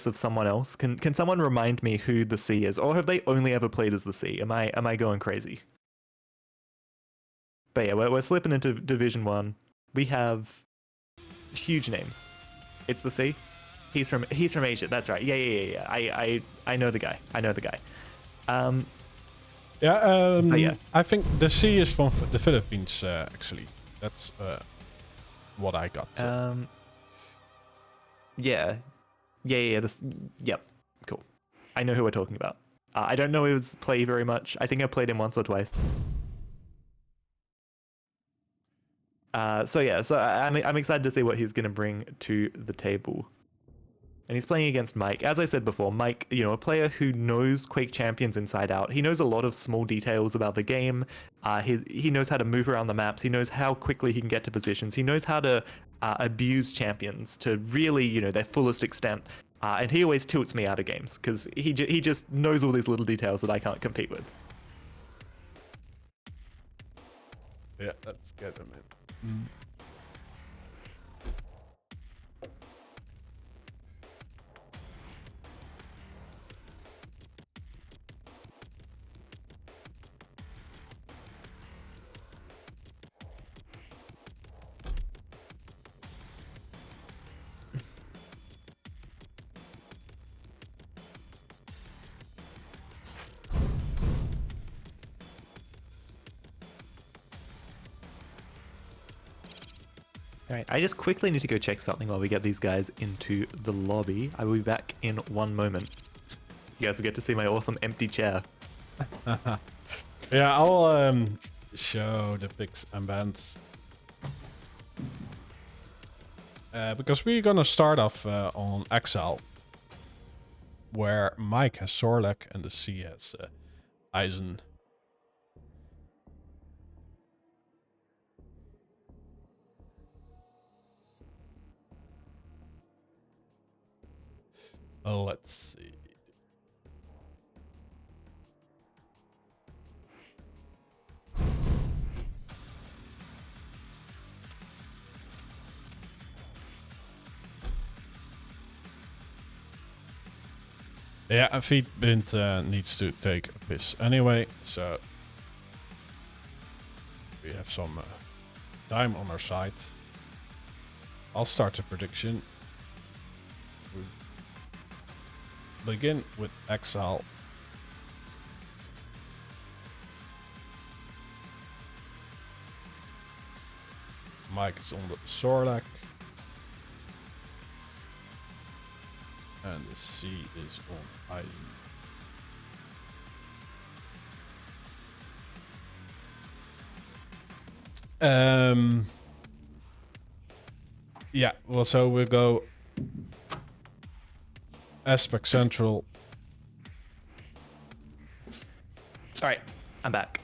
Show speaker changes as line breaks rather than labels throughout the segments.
of someone else. Can someone remind me who the C is, or have they only ever played as the C? Am I going crazy? But yeah, we're slipping into Division 1. We have huge names. It's the C. He's from Asia. That's right. Yeah. I know the guy.
Yeah, I think the C is from the Philippines, actually. That's what I got.
Yeah. Yep. Cool. I know who we're talking about. I don't know his play very much. I think I played him once or twice. So I'm excited to see what he's going to bring to the table. And he's playing against Mike. As I said before, Mike, a player who knows Quake Champions inside out. He knows a lot of small details about the game. He knows how to move around the maps. He knows how quickly he can get to positions. He knows how to abuse champions to really, their fullest extent. And he always tilts me out of games because he just knows all these little details that I can't compete with.
Yeah, let's get him in.
All right, I just quickly need to go check something while we get these guys into the lobby. I will be back in one moment. You guys will get to see my awesome empty chair.
Yeah, I'll show the picks and bans. Because we're gonna start off on AQL, where Mike has Sorlek and the C has Eisen. Let's see. Yeah, a Feedbint needs to take a piss anyway, so we have some time on our side. I'll start the prediction. We begin with AQL. Mike is on the Sorlek. And the C is on Eisen. Yeah, well, so we'll go Aspect Central.
All right, I'm back.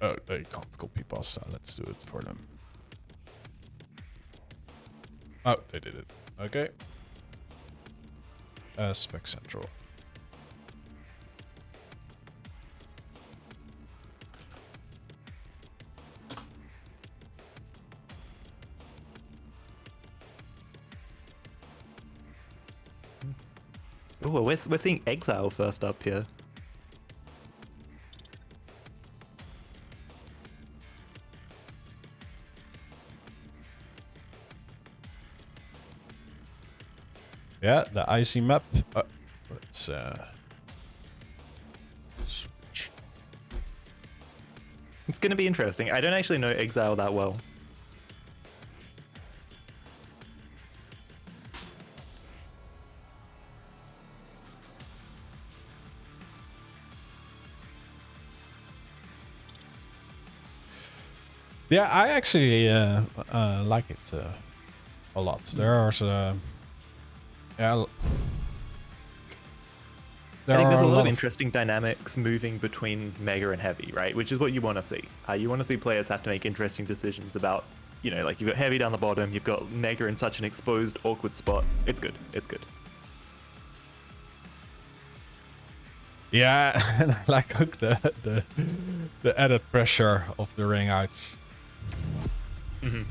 Oh, they can't copy pasta. Let's do it for them. Oh, they did it. Okay. Aspect Central.
Oh, we're seeing Exile first up here.
Yeah, the icy map. Let's switch.
It's going to be interesting. I don't actually know Exile that well.
Yeah, I actually like it a lot. There's yeah,
I think there's a lot of interesting dynamics moving between Mega and Heavy, right? Which is what you want to see. You want to see players have to make interesting decisions about, like you've got Heavy down the bottom, you've got Mega in such an exposed, awkward spot. It's good. It's good.
Yeah, and I like the added pressure of the ring outs.
Mm-hmm.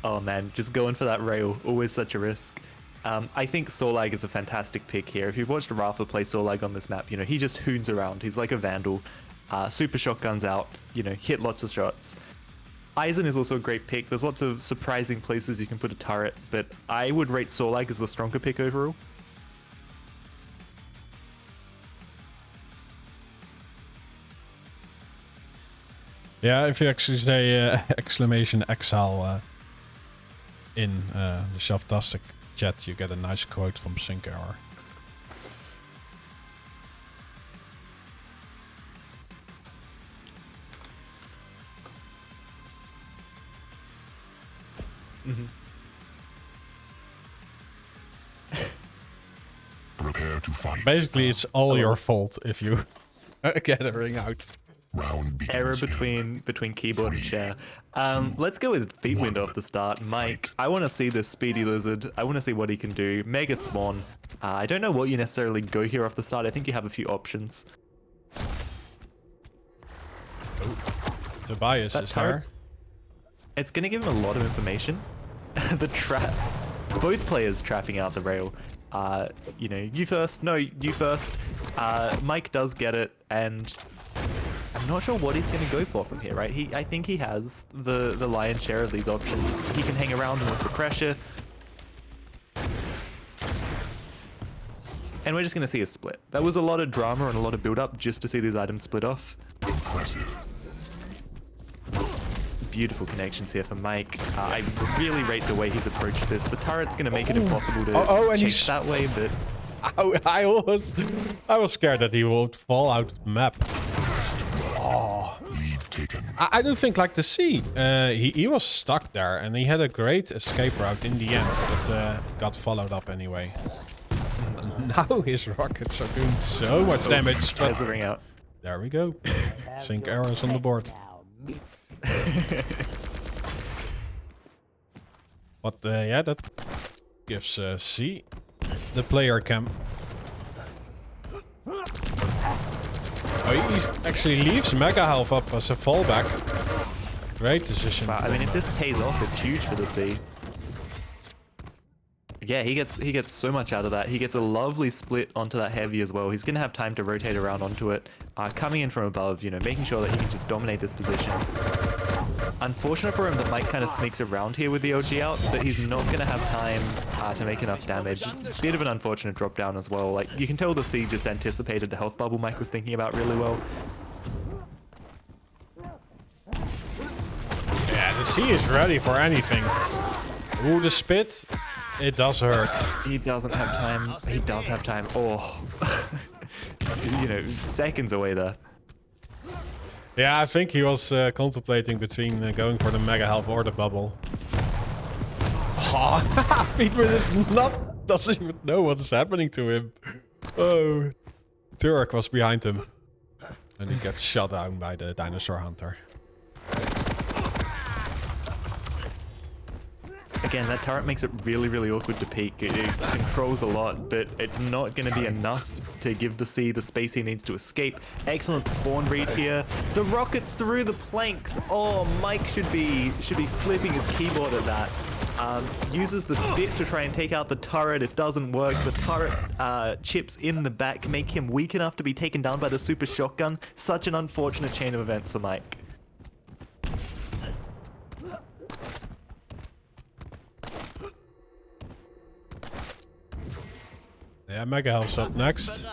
Oh man, just going for that rail, always such a risk. I think Sorlag is a fantastic pick here. If you've watched Rafa play Sorlag on this map, you know, he just hoons around. He's like a vandal. Super shotguns out, you know, hit lots of shots. Aizen is also a great pick. There's lots of surprising places you can put a turret, but I would rate Sorlag as the stronger pick overall.
Yeah, if you actually say exclamation exile in the Shelftastic chat, you get a nice quote from Sync Error.
Prepare to fight.
Basically, it's all your fault if you get a ring out.
Round
Error
begins
between keyboard and chair. Let's go with Feet Wind off the start. Mike, I want to see this Speedy Lizard. I want to see what he can do. Mega Swan. I don't know what you necessarily go here off the start. I think you have a few options.
Tobias
That
is there.
turret's- It's going to give him a lot of information. The traps. Both players trapping out the rail. You know, you first. No, you first. Mike does get it, and I'm not sure what he's going to go for from here, right? I think he has the lion's share of these options. He can hang around and look for pressure. And we're just going to see a split. That was a lot of drama and a lot of build-up just to see these items split off.
impressive.
Beautiful connections here for Mike. I really rate the way he's approached this. The turret's going to make it
Oh.
impossible to
And
chase
he's...
that way, but...
I was scared that he would fall out of the map.
Lead taken.
I don't think like the sea. He was stuck there and he had a great escape route in the end, but got followed up anyway. Now his rockets are doing so much damage.
There's
But
the ring out.
there we go. Sync arrows on the board. But yeah, that gives C the player cam. Oh, he actually leaves Mega Health up as a fallback. Great decision.
Wow, I mean, if this pays off, it's huge for the C. Yeah, he gets so much out of that. He gets a lovely split onto that heavy as well. He's going to have time to rotate around onto it. Coming in from above, you know, making sure that he can just dominate this position. Unfortunate for him that Mike kind of sneaks around here with the OG out, but he's not going to have time to make enough damage. Bit of an unfortunate drop down as well. Like, you can tell the C just anticipated the health bubble Mike was thinking about really well.
Yeah, the C is ready for anything. Ooh, the spit. It does hurt.
He doesn't have time. He does have time. Oh, you know, seconds away there.
Yeah, I think he was contemplating between going for the Mega Health or the bubble. Oh, Peter doesn't even know what's happening to him. Oh, Turek was behind him. And he gets shot down by the dinosaur hunter.
Again, that turret makes it really, really awkward to peek. It controls a lot, but it's not going to be enough to give the C the space he needs to escape. Excellent spawn read here. The rockets through the planks. Oh, Mike should be flipping his keyboard at that. Uses the spit to try and take out the turret. It doesn't work. The turret chips in the back, make him weak enough to be taken down by the super shotgun. Such an unfortunate chain of events for Mike.
Yeah, Mega Health's up next.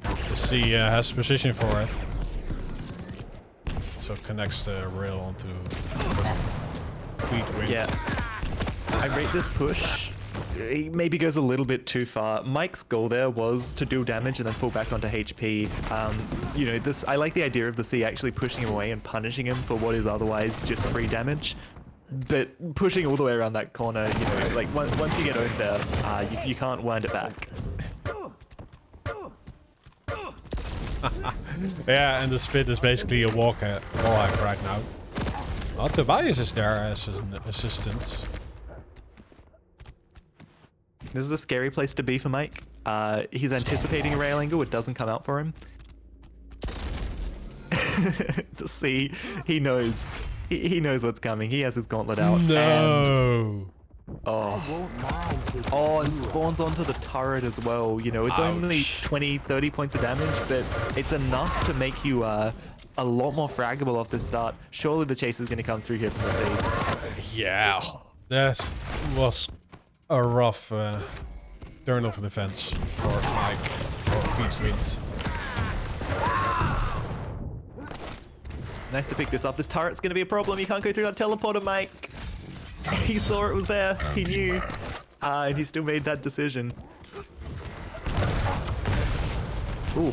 The C has position for it. So it connects the rail onto feet wings.
Yeah. I rate this push. He maybe goes a little bit too far. Mike's goal there was to do damage and then fall back onto HP. You know, I like the idea of the C actually pushing him away and punishing him for what is otherwise just free damage. But pushing all the way around that corner, you know, like once you get owned there, you can't wind it back.
Yeah, and the spit is basically a wall hack right now. Oh, Tobias is there as an assistant.
This is a scary place to be for Mike. He's anticipating a rail angle, it doesn't come out for him. The C, he knows He knows what's coming. He has his gauntlet out. And,
No.
oh, and spawns onto the turret as well. You know, it's only
Ouch.
20, 30 points of damage, but it's enough to make you a lot more fraggable off the start. Surely the chase is going to come through here from the sea.
Yeah. That was a rough turn of defense for Mike. Or Feet wins.
Nice to pick this up. This turret's going to be a problem. You can't go through that teleporter, Mike. He saw it was there. He knew. And he still made that decision. Ooh.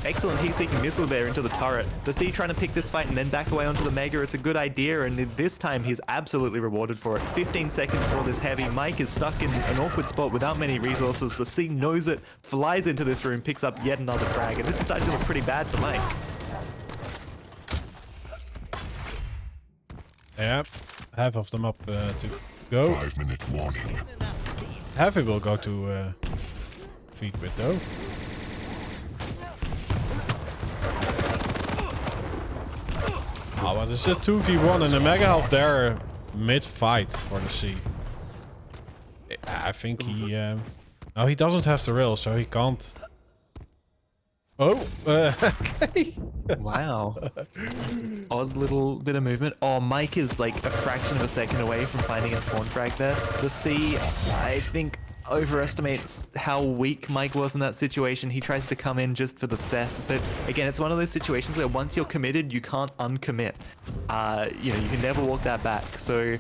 Excellent heat-seeking missile there into the turret. The C trying to pick this fight and then back away onto the Mega. It's a good idea, and this time he's absolutely rewarded for it. 15 seconds for this heavy. Mike is stuck in an awkward spot without many resources. The C knows it, flies into this room, picks up yet another frag, and this is starting to look pretty bad for Mike.
Yep. Half of them up to go.
5-minute warning.
Heavy will go to Feet with though. Oh, but it's a 2v1 and the Mega Health there mid-fight for the C. I think he... no, he doesn't have the rail, so he can't... Oh, okay.
Wow. Odd little bit of movement. Oh, Mike is like a fraction of a second away from finding a spawn frag there. The C, I think, overestimates how weak Mike was in that situation. He tries to come in just for the cess, but again, it's one of those situations where once you're committed, you can't uncommit. You know, you can never walk that back. So,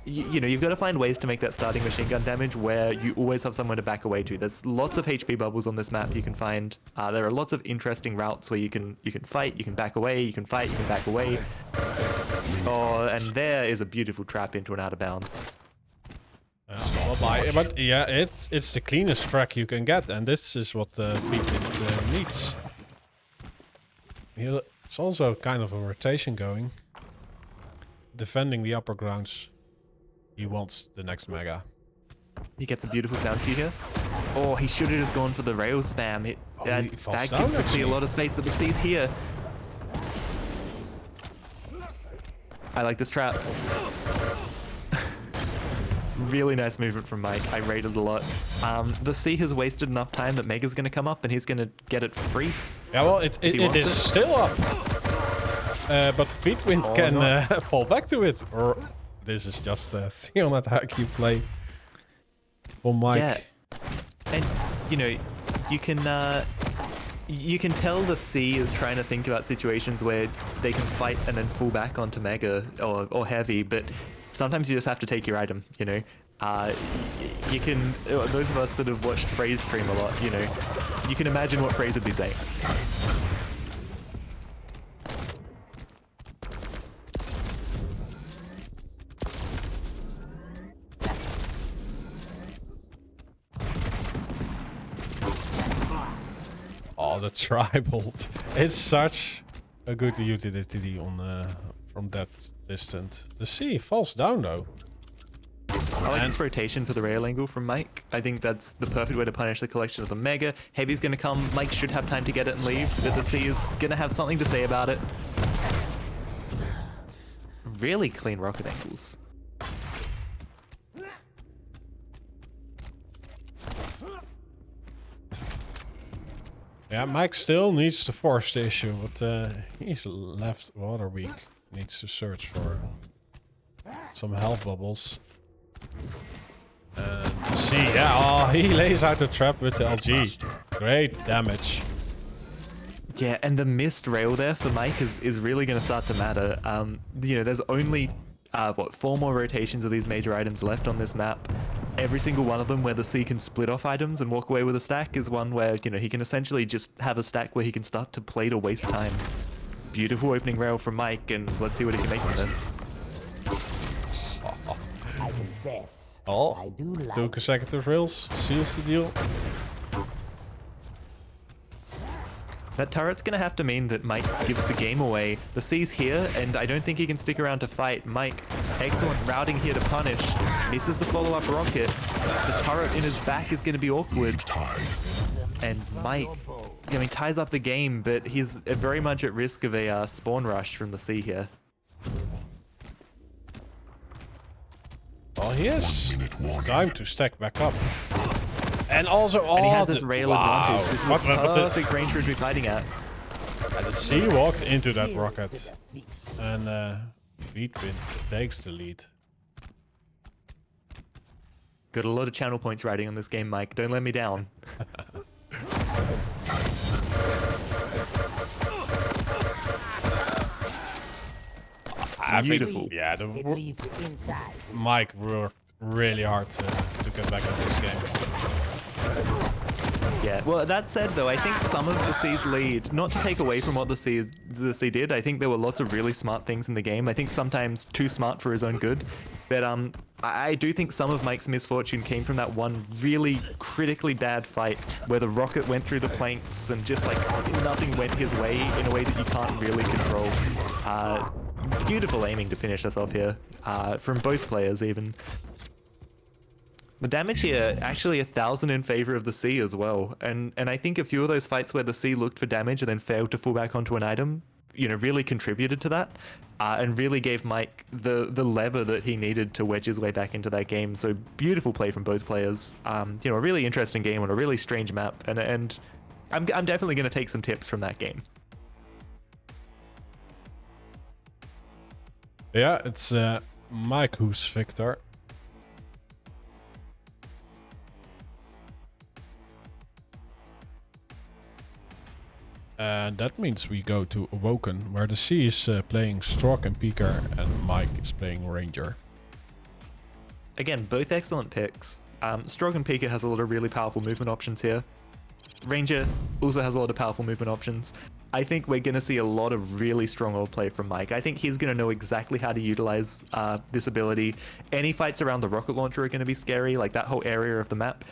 you know, you've got to find ways to make that starting machine gun damage where you always have somewhere to back away to. There's lots of HP bubbles on this map you can find. There are lots of interesting routes where you can fight, you can back away, you can fight, you can back away. Oh, and there is a beautiful trap into an out of bounds.
But yeah, it's the cleanest frag you can get, and this is what Feet needs. It's also kind of a rotation going. Defending the upper grounds. He wants the next Mega.
He gets a beautiful sound cue here. Oh, he should have just gone for the rail spam.
He
That
falls
gives
down,
the C a lot of space, but the C's here. I like this trap. Really nice movement from Mike. I rated a lot. The C has wasted enough time that Mega's going to come up and he's going to get it for free.
Yeah, well, it is still up. But Feetwind can fall back to it. Or this is just a 300 IQ play for Mike.
Yeah. And, you know, you can tell the C is trying to think about situations where they can fight and then fall back onto Mega or Heavy, but sometimes you just have to take your item, you know. You can, those of us that have watched Phrase stream a lot, you know, you can imagine what Phrase would be saying.
Oh, the tribal. It's such a good utility on from that distance. The C falls down though.
I like this rotation for the rail angle from Mike. I think that's the perfect way to punish the collection of the Mega. Heavy's going to come. Mike should have time to get it and leave, but the C is going to have something to say about it. Really clean rocket angles.
Yeah, Mike still needs to force the issue, but he's left rather weak. Needs to search for some health bubbles. And see, yeah, oh, he lays out the trap with the LG. Great damage.
Yeah, and the missed rail there for Mike is really going to start to matter. You know, there's only, 4 more rotations of these major items left on this map. Every single one of them where the C can split off items and walk away with a stack is one where, you know, he can essentially just have a stack where he can start to play to waste time. Beautiful opening rail from Mike, and let's see what he can make from this.
I confess.
Oh,
I do like
2 consecutive rails seals the deal.
That turret's going to have to mean that Mike gives the game away. The C's here, and I don't think he can stick around to fight. Mike, excellent routing here to punish. Misses the follow-up rocket. The turret in his back is going to be awkward. And Mike, I mean, ties up the game, but he's very much at risk of a spawn rush from the C here.
Well, he has
1 minute warning.
time to stack back up. And also,
And he has this rail advantage. This is a
But
perfect range for him to be fighting at.
the C walked into that
Skills
rocket.
to defeat.
And Wiedwind takes the lead.
Got a lot of channel points riding on this game, Mike. Don't let me down. Beautiful.
Yeah,
It leads inside.
Mike worked really hard to get back in this game.
Yeah. Well, that said, though, I think some of the C's lead, not to take away from what the C did, I think there were lots of really smart things in the game. I think sometimes too smart for his own good. But I do think some of Mike's misfortune came from that one really critically bad fight where the rocket went through the planks and just like nothing went his way in a way that you can't really control. Beautiful aiming to finish us off here, from both players even. The damage here, actually 1,000 in favor of the C as well. And I think a few of those fights where the C looked for damage and then failed to fall back onto an item, you know, really contributed to that. And really gave Mike the lever that he needed to wedge his way back into that game. So beautiful play from both players. You know, a really interesting game on a really strange map. And I'm definitely going to take some tips from that game.
Yeah, it's Mike who's victor. And that means we go to Awoken, where the C is playing Stroke and Peeker, and Mike is playing Ranger.
Again, both excellent picks. Stroke and Peeker has a lot of really powerful movement options here. Ranger also has a lot of powerful movement options. I think we're going to see a lot of really strong ult play from Mike. I think he's going to know exactly how to utilize this ability. Any fights around the rocket launcher are going to be scary, like that whole area of the map.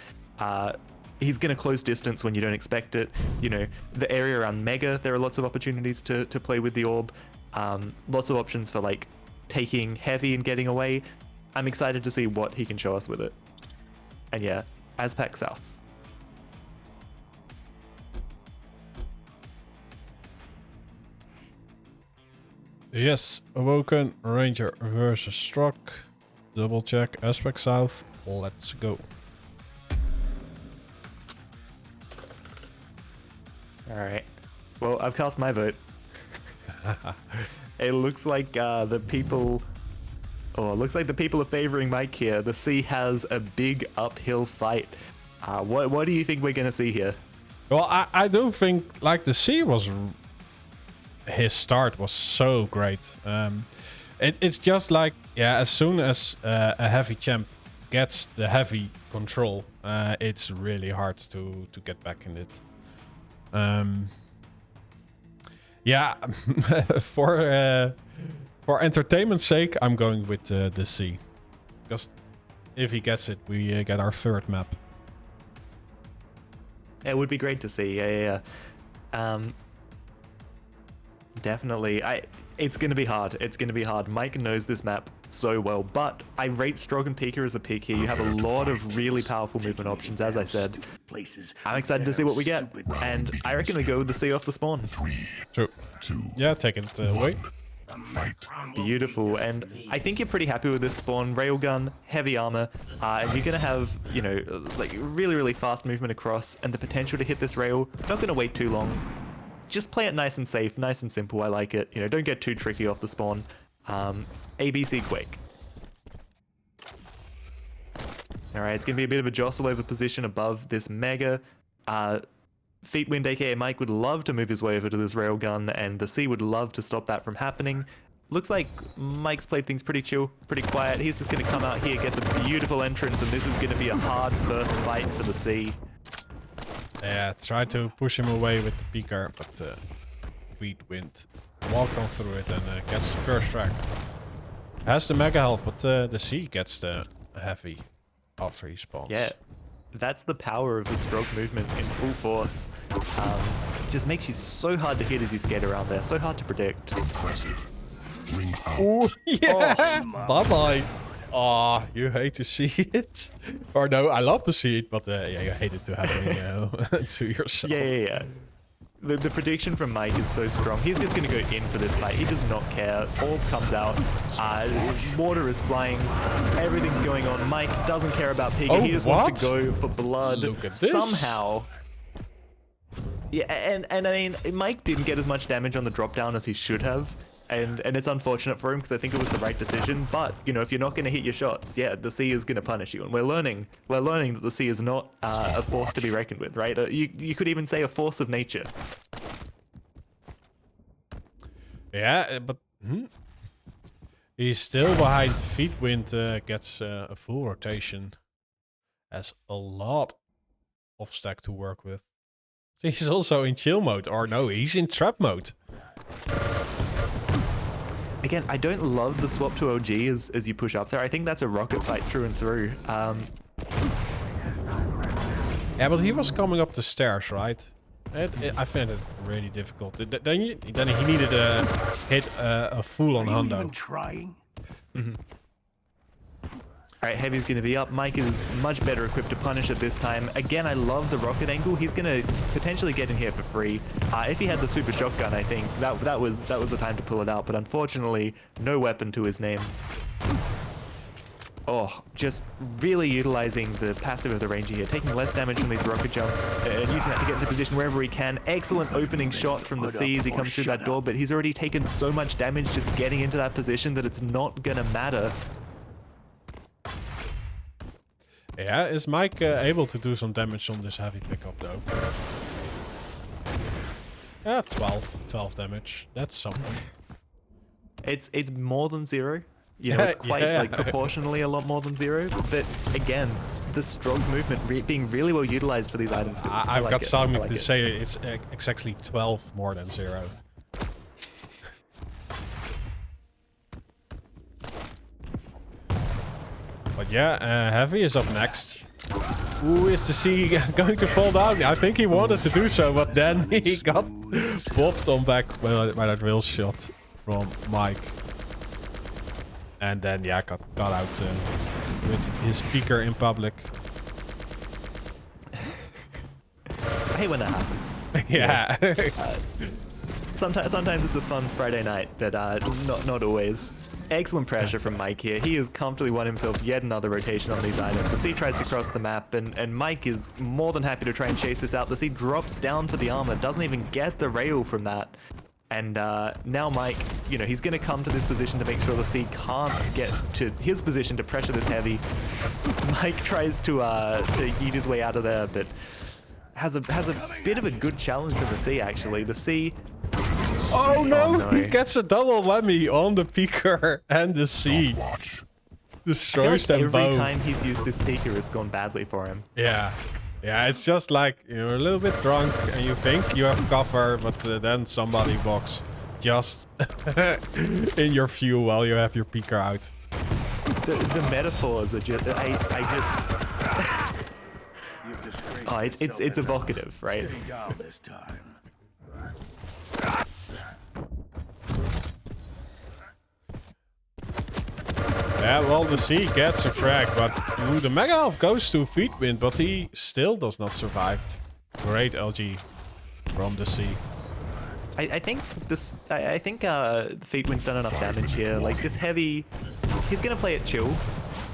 He's going to close distance when you don't expect it. You know, the area around Mega, there are lots of opportunities to play with the orb. Lots of options for like taking heavy and getting away. I'm excited to see what he can show us with it. And yeah, Azpac South.
Yes, Awoken, Ranger versus Stroke. Double check, Aspect South. Let's go.
Alright. Well, I've cast my vote. It looks like the people... Oh, it looks like the people are favoring Mike here. The C has a big uphill fight. What do you think we're going to see here?
Well, I do think, like, the C was... His start was so great. It's just like, yeah, as soon as a heavy champ gets the heavy control, it's really hard to get back in it. Yeah, for entertainment's sake, I'm going with the C. Because if he gets it, we get our third map.
It would be great to see. Yeah. Definitely. It's going to be hard. It's going to be hard. Mike knows this map so well, but I rate Stroke and Peeker as a pick here. You have a lot of really powerful movement options, as I said. I'm excited to see what we get, and I reckon we go with the C off the spawn.
3,
True.
2,
Yeah, take it away.
fight.
Beautiful, and I think you're pretty happy with this spawn. Railgun, heavy armor, and you're gonna have, you know, like really, really fast movement across, and the potential to hit this rail. Not gonna wait too long. Just play it nice and safe, nice and simple. I like it. You know, don't get too tricky off the spawn. ABC Quake. All right, it's gonna be a bit of a jostle over position above this Mega. Feetwind, aka Mike, would love to move his way over to this railgun, and the C would love to stop that from happening. Looks like Mike's played things pretty chill, pretty quiet. He's just gonna come out here, gets a beautiful entrance, and this is gonna be a hard first fight for the C.
Yeah, try to push him away with the Peeker, but Wiedwind walked on through it and gets the first track. Has the mega health, but the C gets the heavy after he spawns.
Yeah, that's the power of the Stroke movement in full force. It just makes you so hard to hit as you skate around there, so hard to predict.
Impressive. Ring out.
Ooh, yeah! Bye-bye! Oh, you hate to see it. Or no, I love to see it, but yeah, you hate it to happen to yourself.
Yeah. The prediction from Mike is so strong. He's just going to go in for this fight. He does not care. Orb comes out. Water is flying. Everything's going on. Mike doesn't care about Pika.
Oh,
he just wants to go for blood.
Look at this.
Somehow. Yeah, and I mean, Mike didn't get as much damage on the drop down as he should have. And it's unfortunate for him because I think it was the right decision. But, you know, if you're not going to hit your shots, yeah, the sea is going to punish you. And we're learning that the sea is not a force to be reckoned with, right? You could even say a force of nature.
Yeah, but he's still behind Feetwind. Gets a full rotation. Has a lot of stack to work with. He's also in chill mode. Or no, he's in trap mode.
Again, I don't love the swap to OG as you push up there. I think that's a rocket fight through and through.
Yeah, but he was coming up the stairs, right? I found it really difficult. Then he needed to hit a full on Hundo.
Trying.
All right, Heavy's going to be up. Mike is much better equipped to punish at this time. Again, I love the rocket angle. He's going to potentially get in here for free. If he had the super shotgun, I think that was the time to pull it out. But unfortunately, no weapon to his name. Oh, just really utilizing the passive of the ranger here, taking less damage from these rocket jumps and using that to get into position wherever he can. Excellent opening shot from the sea as he comes through that door, but he's already taken so much damage just getting into that position that it's not going to matter.
Yeah, is Mike able to do some damage on this heavy pickup though? Yeah, 12 damage. That's something.
It's more than zero. You know, it's quite like proportionally a lot more than zero. But again, the stroke movement being really well utilized for these items.
I've got something to say. It's exactly 12 more than 0. But yeah, Heavy is up next. Ooh, is the sea going to fall down? I think he wanted to do so, but then he got popped on back by that real shot from Mike. And then, yeah, got out with his speaker in public.
I hate when that happens.
Yeah.
Sometimes it's a fun Friday night, but not always. Excellent pressure from Mike here. He has comfortably won himself yet another rotation on these items. The sea tries to cross the map, and Mike is more than happy to try and chase this out. The sea drops down for the armor, doesn't even get the rail from that. And now Mike, you know, he's going to come to this position to make sure the sea can't get to his position to pressure this heavy. Mike tries to eat his way out of there, but has a bit of a good challenge from the sea, actually. The sea...
Oh no! He gets a double whammy on the Peaker and the sea. Destroys them both.
Every time he's used this Peaker, it's gone badly for him.
Yeah. Yeah, it's just like you're a little bit drunk and you think you have cover, but then somebody walks just in your view while you have your Peaker out.
The metaphors are just... Oh, it's evocative, right?
Yeah, well, the sea gets a frag, but the Mega Health goes to Feetwind, but he still does not survive. Great LG from the sea.
I think Feetwind's done enough damage here. Like, this heavy, he's gonna play it chill.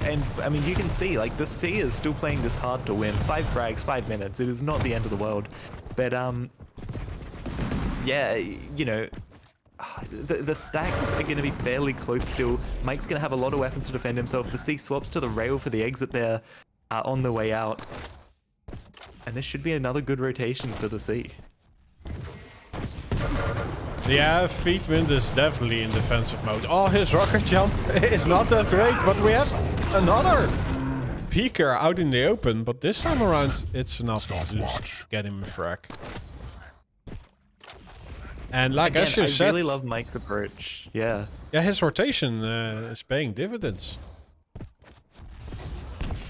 And, I mean, you can see, like, the sea is still playing this hard to win. 5 frags, 5 minutes. It is not the end of the world. But, yeah, you know, the stacks are going to be fairly close still. Mike's going to have a lot of weapons to defend himself. The sea swaps to the rail for the exit there on the way out. And this should be another good rotation for the sea.
Yeah, Feetwind is definitely in defensive mode. Oh, his rocket jump is not that great, but we have another Peaker out in the open. But this time around, it's enough to just get him a frag. And like
Again,
as you said,
I really love Mike's approach. Yeah.
Yeah, his rotation is paying dividends.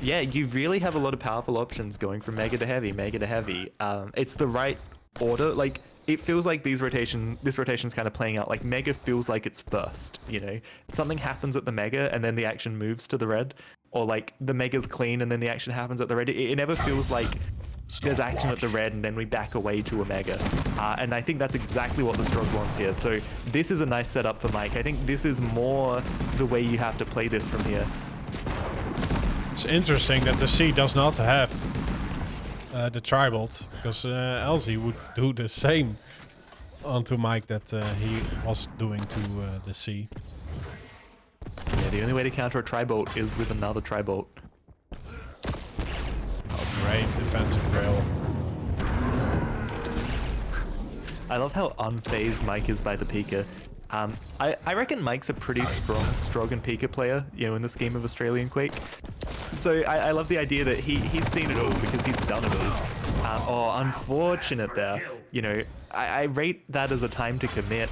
Yeah, you really have a lot of powerful options going from Mega to Heavy, Mega to Heavy. It's the right order. Like, it feels like this rotation's kind of playing out. Like, Mega feels like it's first, you know? Something happens at the Mega and then the action moves to the red. Or like, the Mega's clean and then the action happens at the red. It never feels like there's action at the red, and then we back away to a mega. And I think that's exactly what the Strog wants here. So this is a nice setup for Mike. I think this is more the way you have to play this from here.
It's interesting that the C does not have the Tribald, because else he would do the same onto Mike that he was doing to the C.
Yeah, the only way to counter a Tribolt is with another Tribolt.
Oh, great defensive rail.
I love how unfazed Mike is by the Pika. I reckon Mike's a pretty strong Strog and Pika player, you know, in the scheme of Australian Quake. So I love the idea that he's seen it all because he's done it all. Oh, unfortunate there. You know, I rate that as a time to commit.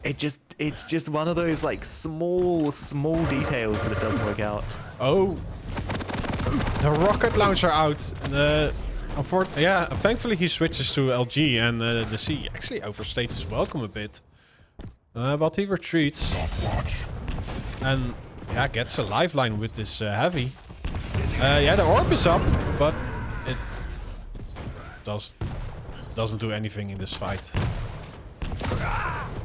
It's just one of those like small details that it doesn't work out.
Oh, the rocket launcher out. Yeah, thankfully he switches to LG, and the C actually overstays his welcome a bit. But he retreats. And yeah, gets a lifeline with this heavy. Yeah, the orb is up, but it doesn't do anything in this fight.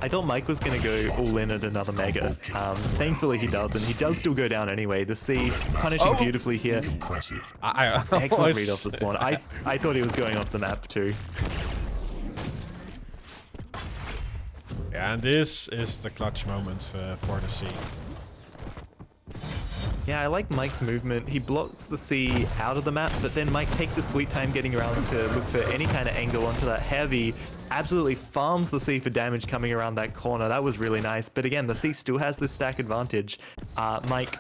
I thought Mike was going to go all in at another mega. Thankfully he doesn't. He does still go down anyway. The C punishing beautifully here.
Impressive.
Excellent read off the spawn. I thought he was going off the map too.
Yeah, and this is the clutch moment for the C.
Yeah, I like Mike's movement. He blocks the C out of the map, but then Mike takes his sweet time getting around to look for any kind of angle onto that heavy. Absolutely farms the C for damage coming around that corner. That was really nice. But again, the C still has this stack advantage. Mike,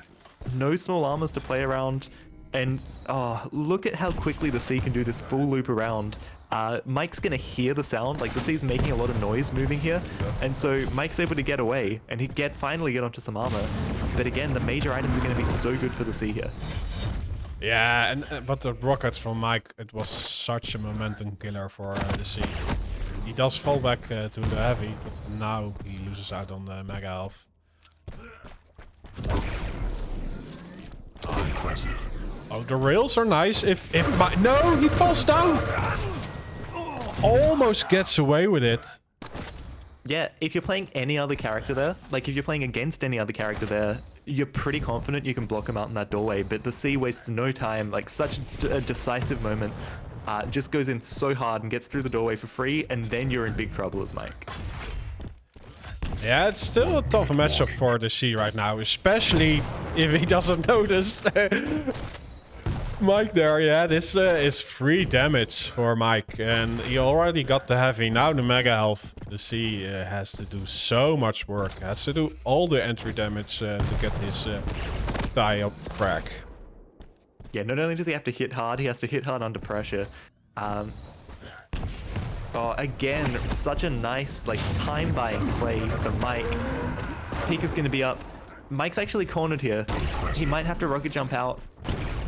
no small armors to play around. And oh, look at how quickly the C can do this full loop around. Mike's going to hear the sound. Like, the C's making a lot of noise moving here. And so Mike's able to get away and he'd finally get onto some armor. But again, the major items are going to be so good for the C here.
Yeah, but the rockets from Mike, it was such a momentum killer for the C. He does fall back to the heavy, but now he loses out on the mega health. Oh, the rails are nice. No, he falls down. Almost gets away with it.
Yeah, if you're playing any other character there, like if you're playing against any other character there, you're pretty confident you can block him out in that doorway. But the C wastes no time, like such a decisive moment. Just goes in so hard and gets through the doorway for free, and then you're in big trouble as Mike.
Yeah, it's still a tough matchup for the C right now, especially if he doesn't notice Mike there. Yeah, this is free damage for Mike, and he already got the heavy. Now the mega health. The C has to do so much work, has to do all the entry damage to get his tie-up crack.
Yeah, not only does he have to hit hard, he has to hit hard under pressure. Oh, again, such a nice, like, time-buying play for Mike. Pika's going to be up. Mike's actually cornered here. He might have to rocket jump out.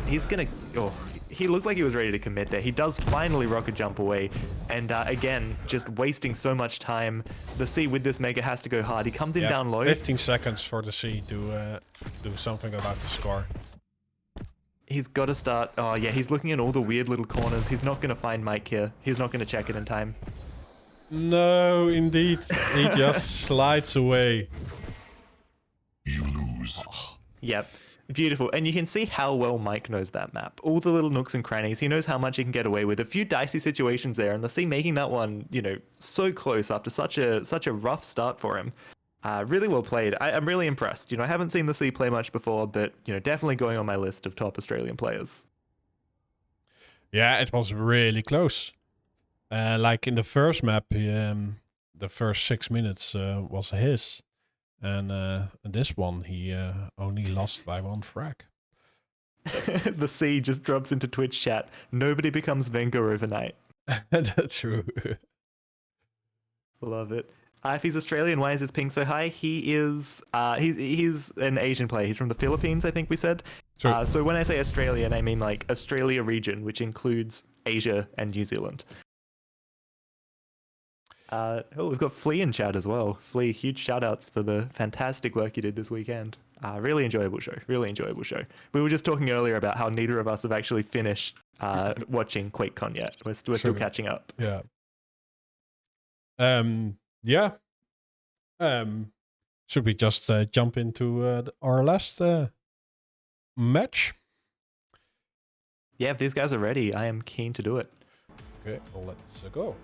He's going to... Oh, he looked like he was ready to commit there. He does finally rocket jump away. And again, just wasting so much time. The C with this mega has to go hard. He comes in down low.
15 seconds for the C to do something about the score.
He's got to start... Oh, yeah, he's looking at all the weird little corners. He's not going to find Mike here. He's not going to check it in time.
No, indeed. He just slides away.
You lose.
Yep. Beautiful. And you can see how well Mike knows that map. All the little nooks and crannies. He knows how much he can get away with. A few dicey situations there. And the C making that one, you know, so close after such a rough start for him. Really well played. I'm really impressed. You know, I haven't seen the C play much before, but, you know, definitely going on my list of top Australian players.
Yeah, it was really close. Like in the first map, the first 6 minutes was his. And this one, he only lost by 1 frag.
The C just drops into Twitch chat. Nobody becomes Venga overnight.
That's true.
Love it. If he's Australian, why is his ping so high? He is he's an Asian player. He's from the Philippines, I think we said. So when I say Australian, I mean like Australia region, which includes Asia and New Zealand. Oh, we've got Flea in chat as well. Flea, huge shout outs for the fantastic work you did this weekend. Really enjoyable show. Really enjoyable show. We were just talking earlier about how neither of us have actually finished watching QuakeCon yet. We're still
True.
catching up.
Yeah. Yeah. Should we just jump into our last match?
Yeah, if these guys are ready, I am keen to do it.
Okay, well, let's go.